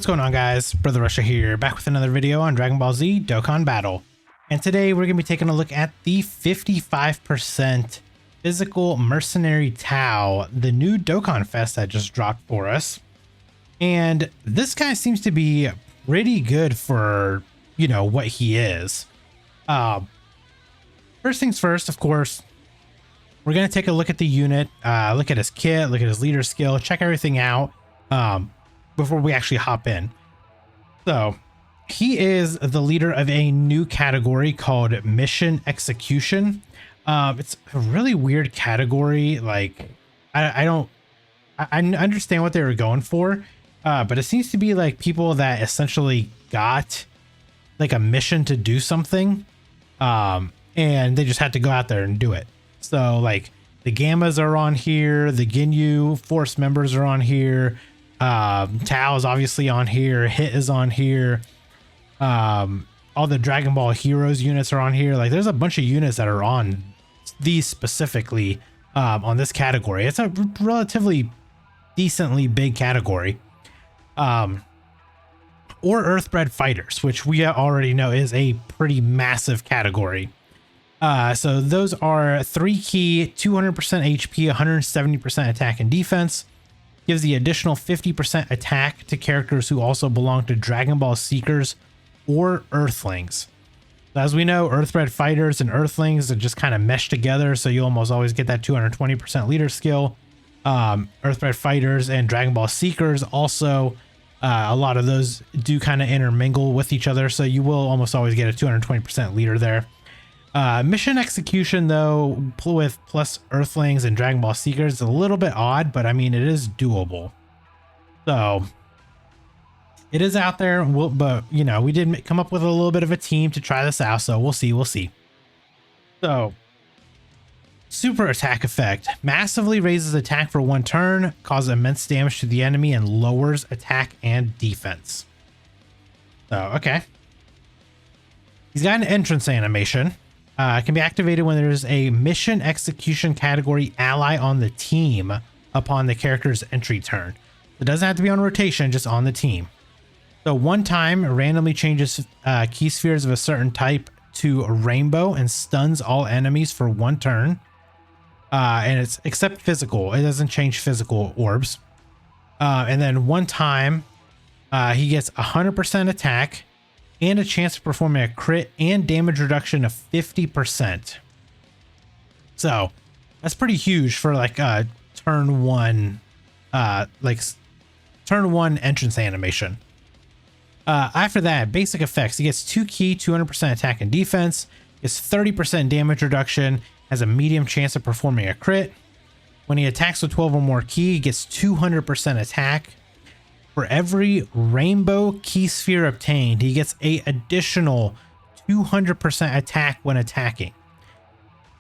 what's going on, guys? Brother Russia here, back with another video on Dragon Ball Z Dokkan Battle. And today we're going to be taking a look at the 55% physical mercenary TAO, the new DOKKANFEST that just dropped for us. And this guy seems to be pretty good for, you know, what he is. First things first, of course, we're going to take a look at the unit, look at his kit, look at his leader skill, check everything out before we actually hop in. So he is the leader of a new category called Mission Execution. It's a really weird category. Like, I understand what they were going for, but it seems to be like people that essentially got like a mission to do something, and they just had to go out there and do it. So like the Gammas are on here, the Ginyu Force members are on here, TAO is obviously on here, Hit is on here, all the Dragon Ball Heroes units are on here. Like there's a bunch of units that are on these specifically on this category. It's a relatively decently big category. Or Earthbred Fighters, which we already know is a pretty massive category. So those are 3 key, 200% HP, 170% attack and defense. Gives the additional 50% attack to characters who also belong to Dragon Ball Seekers or Earthlings. So as we know, Earthbred Fighters and Earthlings are just kind of meshed together, so you almost always get that 220% leader skill. Earthbred Fighters and Dragon Ball Seekers also, a lot of those do kind of intermingle with each other, so you will almost always get a 220% leader there. Mission Execution, though, with plus Earthlings and Dragon Ball Seekers, is a little bit odd, but I mean, it is doable. So it is out there, but you know, we did come up with a little bit of a team to try this out, so we'll see. So super attack effect massively raises attack for 1 turn, causes immense damage to the enemy, and lowers attack and defense. So okay, he's got an entrance animation. Can be activated when there's a mission execution category ally on the team upon the character's entry turn. It doesn't have to be on rotation, just on the team. So 1 time randomly changes key spheres of a certain type to rainbow and stuns all enemies for 1 turn. And it's except physical. It doesn't change physical orbs. And then 1 time he gets 100% attack and a chance of performing a crit and damage reduction of 50%. So that's pretty huge for like turn 1, turn 1 entrance animation. After that, basic effects. He gets 2 key, 200% attack and defense, gets 30% damage reduction, has a medium chance of performing a crit. When he attacks with 12 or more key, he gets 200% attack. For every rainbow key sphere obtained, he gets a additional 200% attack when attacking.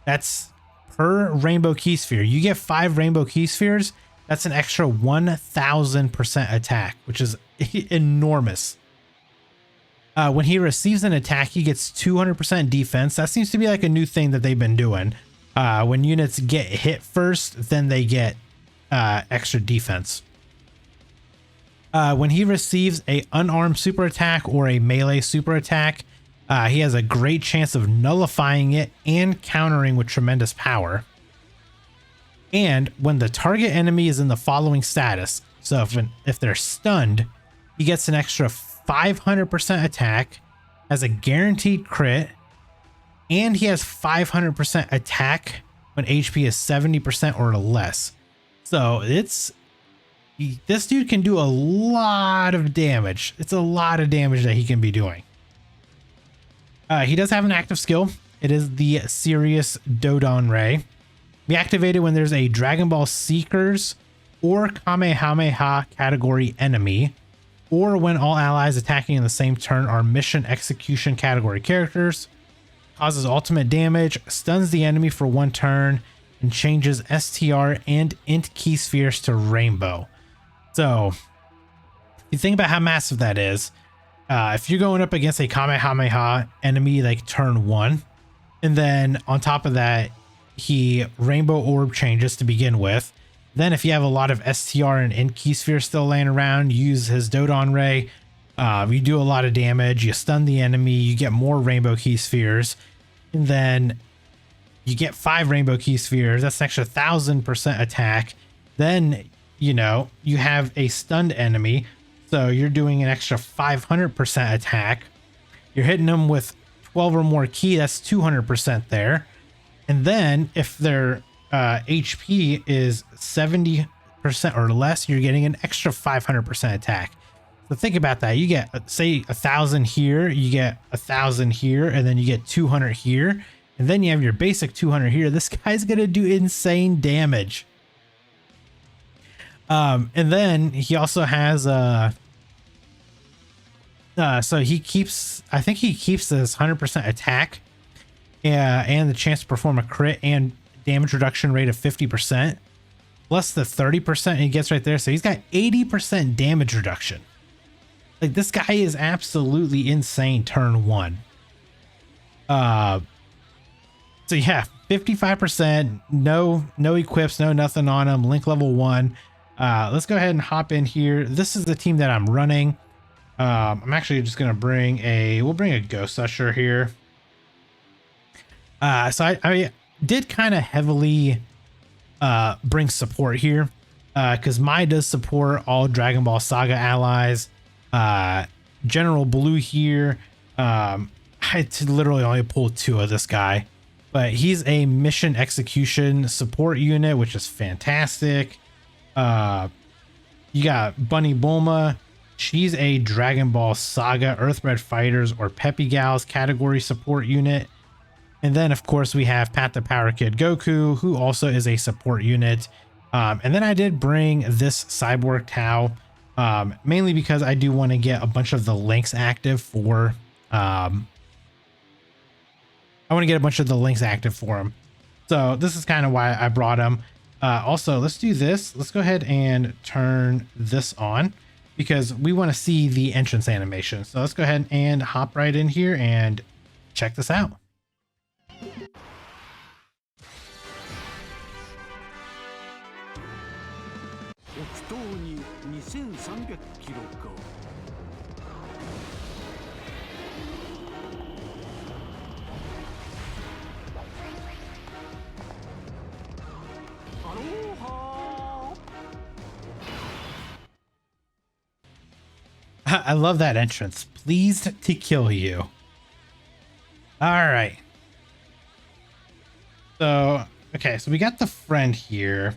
That's per rainbow key sphere. You get 5 rainbow key spheres, that's an extra 1000% attack, which is enormous. When he receives an attack, he gets 200% defense. That seems to be like a new thing that they've been doing. When units get hit first, then they get extra defense. When he receives a unarmed super attack or a melee super attack, he has a great chance of nullifying it and countering with tremendous power. And when the target enemy is in the following status, so if they're stunned, he gets an extra 500% attack, has a guaranteed crit, and he has 500% attack when HP is 70% or less. So this dude can do a lot of damage. It's a lot of damage that he can be doing. He does have an active skill. It is the Serious Dodon Ray. Be activated when there's a Dragon Ball Seekers or Kamehameha category enemy, or when all allies attacking in the same turn are Mission Execution category characters. Causes ultimate damage, stuns the enemy for 1 turn, and changes STR and Int key spheres to rainbow. So you think about how massive that is. If you're going up against a Kamehameha enemy like turn 1, and then on top of that, he rainbow orb changes to begin with, Then if you have a lot of STR and Key Sphere still laying around, use his Dodon Ray. You do a lot of damage, you stun the enemy, you get more Rainbow Key Spheres, and then you get 5 Rainbow Key Spheres. That's an extra 1000% attack. Then, you know, you have a stunned enemy, so you're doing an extra 500% attack. You're hitting them with 12 or more key, that's 200% there. And then if their HP is 70% or less, you're getting an extra 500% attack. So think about that. You get, say, 1,000 here, you get 1,000 here, and then you get 200 here, and then you have your basic 200 here. This guy's gonna do insane damage. And then he also has so he keeps, I think he keeps this 100% attack and the chance to perform a crit and damage reduction rate of 50% plus the 30% he gets right there. So he's got 80% damage reduction. Like, this guy is absolutely insane turn 1. So yeah, 55%, no equips, no nothing on him, link level 1. Let's go ahead and hop in here. This is the team that I'm running. I'm actually just gonna bring we'll bring a Ghost Usher here. So I did kind of heavily bring support here, because Mai does support all Dragon Ball Saga allies. General Blue here, I had to literally only pull 2 of this guy, but he's a mission execution support unit, which is fantastic. You got Bunny Bulma. She's a Dragon Ball Saga Earthbred Fighters or Peppy Gals category support unit. And then of course we have Pat the Power Kid Goku, who also is a support unit. And then I did bring this Cyborg Tao, mainly because I do want to get a bunch of the links active for, I want to get a bunch of the links active for him. So this is kind of why I brought him. Also, let's do this. Let's go ahead and turn this on because we want to see the entrance animation. So let's go ahead and hop right in here and check this out. I love that entrance. Pleased to kill you. All right. So, okay, so we got the friend here.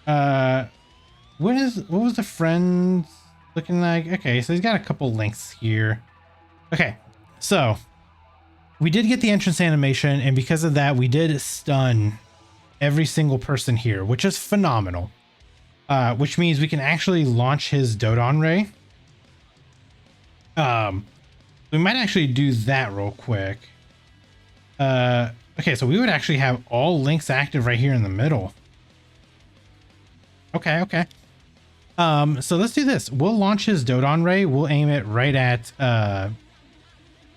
What was the friend looking like? Okay, so he's got a couple links here. Okay, so we did get the entrance animation, and because of that, we did stun every single person here, which is phenomenal. Which means we can actually launch his Dodon Ray. We might actually do that real quick. Okay, so we would actually have all links active right here in the middle. Okay. So let's do this. We'll launch his Dodon Ray. We'll aim it right at Videl.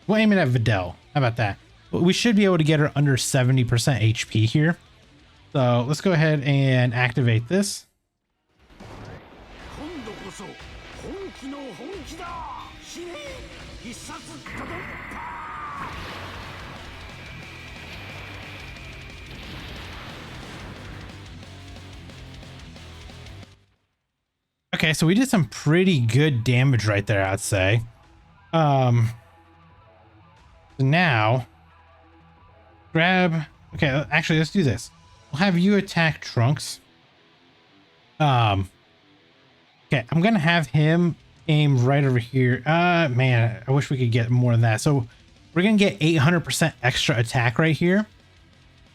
How about that? We should be able to get her under 70% HP here. So let's go ahead and activate this. Okay, so we did some pretty good damage right there, I'd say. So now grab, okay, actually let's do this. We'll have you attack Trunks. Okay, I'm gonna have him aim right over here. Man, I wish we could get more than that. So we're gonna get 800% extra attack right here.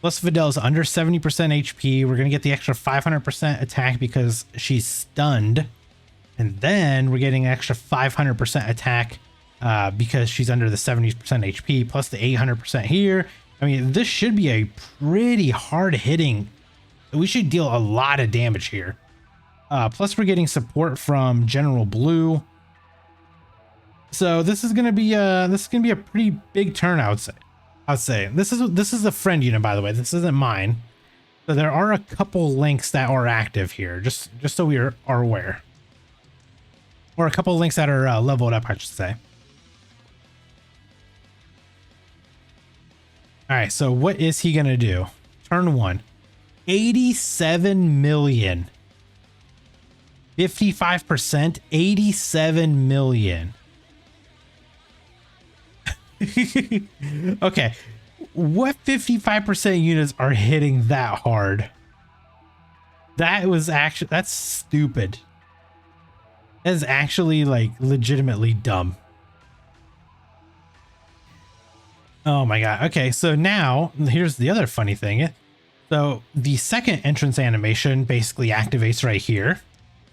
Plus Videl's under 70% HP. We're going to get the extra 500% attack because she's stunned. And then we're getting an extra 500% attack because she's under the 70% HP plus the 800% here. I mean, this should be a pretty hard hitting. We should deal a lot of damage here. Plus we're getting support from General Blue. So this is going to be a pretty big turn, I would say. This is a friend unit, by the way. This isn't mine. So there are a couple links that are active here, just so we are aware. Or a couple links that are leveled up, I should say. All right, so what is he going to do? Turn 1. 87 million. 55%, 87 million. Okay. What 55% units are hitting that hard? That was actually, that's stupid. That is actually like legitimately dumb. Oh my god. Okay, so now here's the other funny thing. So the second entrance animation basically activates right here.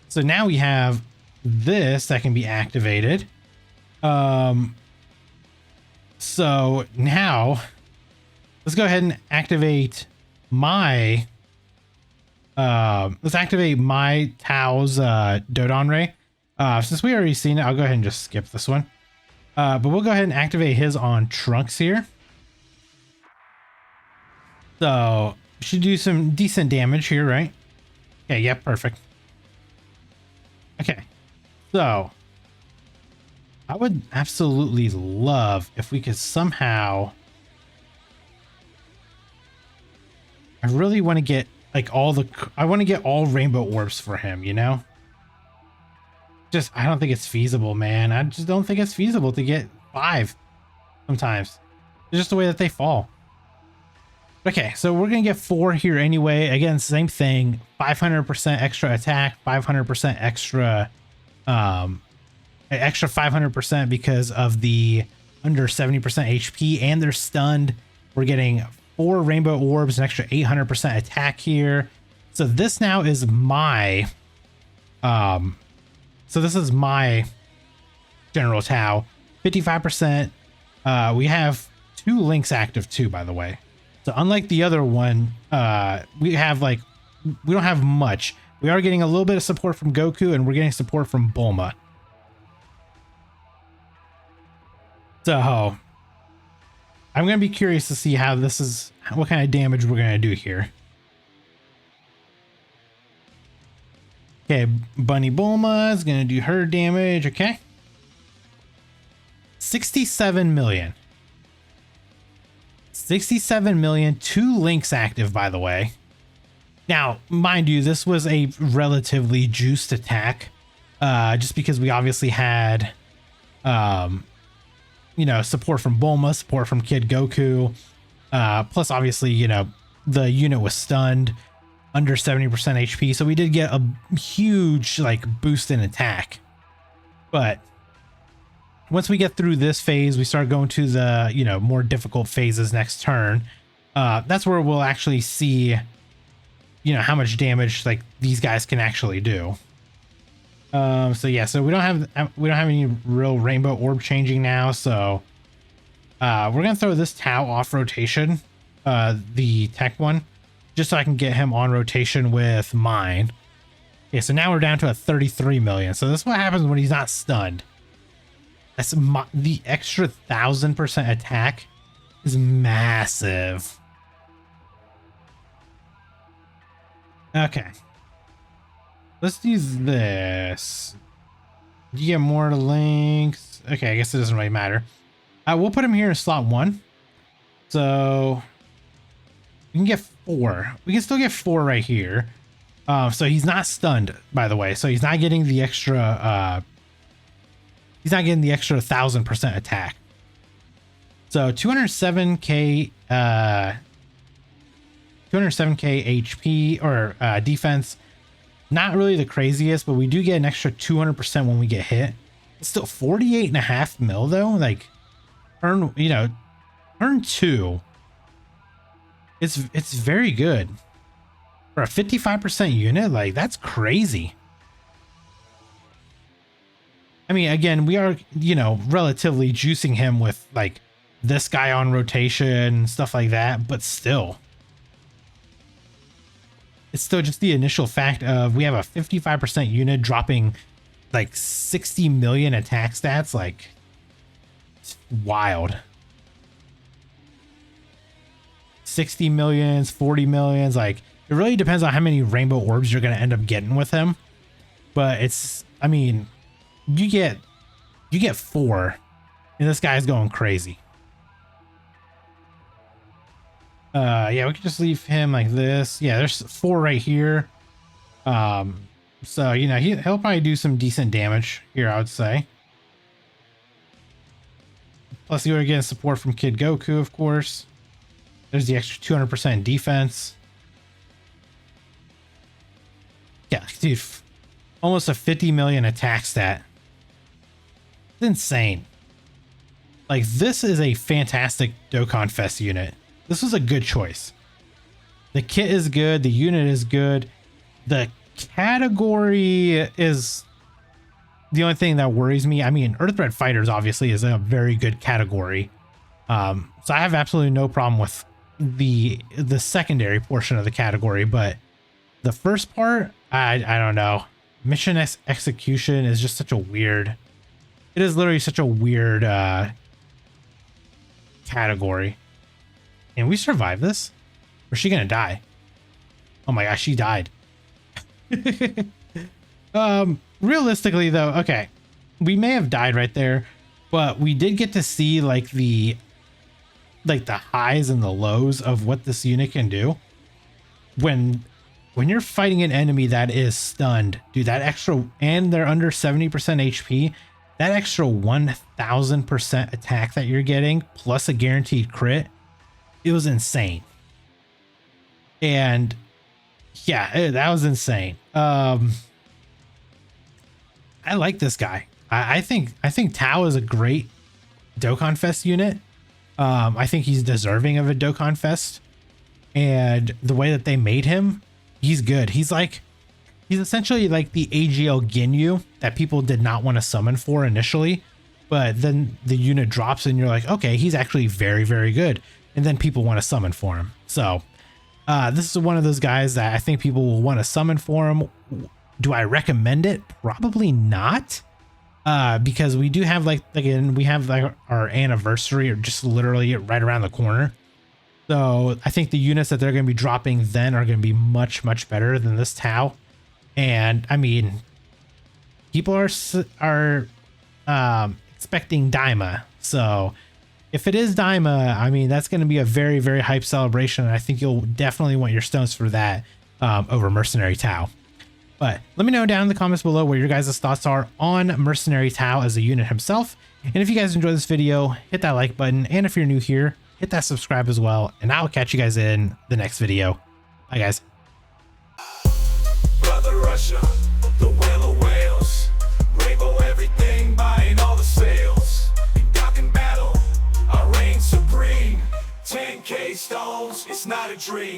So now we have this that can be activated. So now let's go ahead and activate my let's activate my TAO's Dodon Ray. Since we already seen it, I'll go ahead and just skip this one. But we'll go ahead and activate his on Trunks here. So should do some decent damage here, right? Okay, yeah, perfect. Okay, so I would absolutely love if we could somehow. I really want to get like I want to get all rainbow orbs for him, you know? I don't think it's feasible, man. I just don't think it's feasible to get 5 sometimes. It's just the way that they fall. Okay, so we're going to get 4 here anyway. Again, same thing. 500% extra attack, 500% extra, extra 500% because of the under 70% HP, and they're stunned. We're getting 4 rainbow orbs, an extra 800% attack here. So this now is my, so this is my General Tao, 55%. We have 2 links active too, by the way. So unlike the other one, we don't have much. We are getting a little bit of support from Goku, and we're getting support from Bulma. So I'm going to be curious to see how this is, what kind of damage we're going to do here. Okay, Bunny Bulma is going to do her damage. Okay. 67 million. 67 million, 2 links active, by the way. Now, mind you, this was a relatively juiced attack, just because we obviously had, you know, support from Bulma, support from Kid Goku, plus obviously, you know, the unit was stunned, under 70% HP, so we did get a huge like boost in attack. But once we get through this phase, we start going to the, you know, more difficult phases next turn. That's where we'll actually see, you know, how much damage like these guys can actually do. So yeah, so we don't have any real rainbow orb changing now. So we're gonna throw this Tao off rotation, the tech one, just so I can get him on rotation with mine. Okay, so now we're down to a 33 million. So this is what happens when he's not stunned. That's the extra 1000% attack is massive. Okay. Let's use this. You get more links. Okay, I guess it doesn't really matter. We'll put him here in slot 1. So we can get 4. We can still get 4 right here. So he's not stunned, by the way. So he's not getting the extra. He's not getting the extra 1000% attack. So 207k, 207k HP or defense. Not really the craziest, but we do get an extra 200% when we get hit. It's still 48.5 mil though. Like, turn 2. It's very good for a 55% unit. Like, that's crazy. I mean, again, we are, you know, relatively juicing him with like this guy on rotation, stuff like that, but still. It's still just the initial fact of we have a 55% unit dropping like 60 million attack stats. Like, it's wild. 60 millions, 40 millions, like It really depends on how many rainbow orbs you're going to end up getting with him. But it's, I mean, you get 4 and this guy's going crazy. Yeah, we could just leave him like this. Yeah, there's 4 right here. So, you know, he'll probably do some decent damage here, I would say. Plus, you are getting support from Kid Goku, of course. There's the extra 200% defense. Yeah, dude, almost a 50 million attack stat. It's insane. Like, this is a fantastic DOKKANFEST unit. This was a good choice. The kit is good. The unit is good. The category is the only thing that worries me. I mean, Earthbred Fighters obviously is a very good category. So I have absolutely no problem with the secondary portion of the category, but the first part, I don't know. Mission execution is just such a weird. It is literally such a weird category. And we survived this? Or is she gonna die? Oh my gosh, she died. Realistically though, okay, we may have died right there, but we did get to see like the highs and the lows of what this unit can do. When you're fighting an enemy that is stunned, dude, that extra, and they're under 70% HP, that extra 1000% attack that you're getting plus a guaranteed crit, it was insane. And yeah, that was insane. I like this guy. I think TAO is a great DOKKANFEST unit. I think he's deserving of a DOKKANFEST, and the way that they made him, he's good. He's essentially like the AGL Ginyu that people did not want to summon for initially, but then the unit drops and you're like, okay, he's actually very, very good. And then people want to summon for him. So this is one of those guys that I think people will want to summon for him. Do I recommend it? Probably not. Because we do have we have our anniversary, or just literally right around the corner. So I think the units that they're going to be dropping then are going to be much, much better than this TAO. And I mean, people are expecting Daima. So if it is Daima, I mean, that's going to be a very, very hype celebration. And I think you'll definitely want your stones for that over Mercenary TAO. But let me know down in the comments below what your guys' thoughts are on Mercenary TAO as a unit himself. And if you guys enjoyed this video, hit that like button. And if you're new here, hit that subscribe as well. And I'll catch you guys in the next video. Bye, guys. Brother Russia, the whale of whales, rainbow everything, buying all the sales. Dokkan battle, I reign supreme. 10K stones, it's not a dream.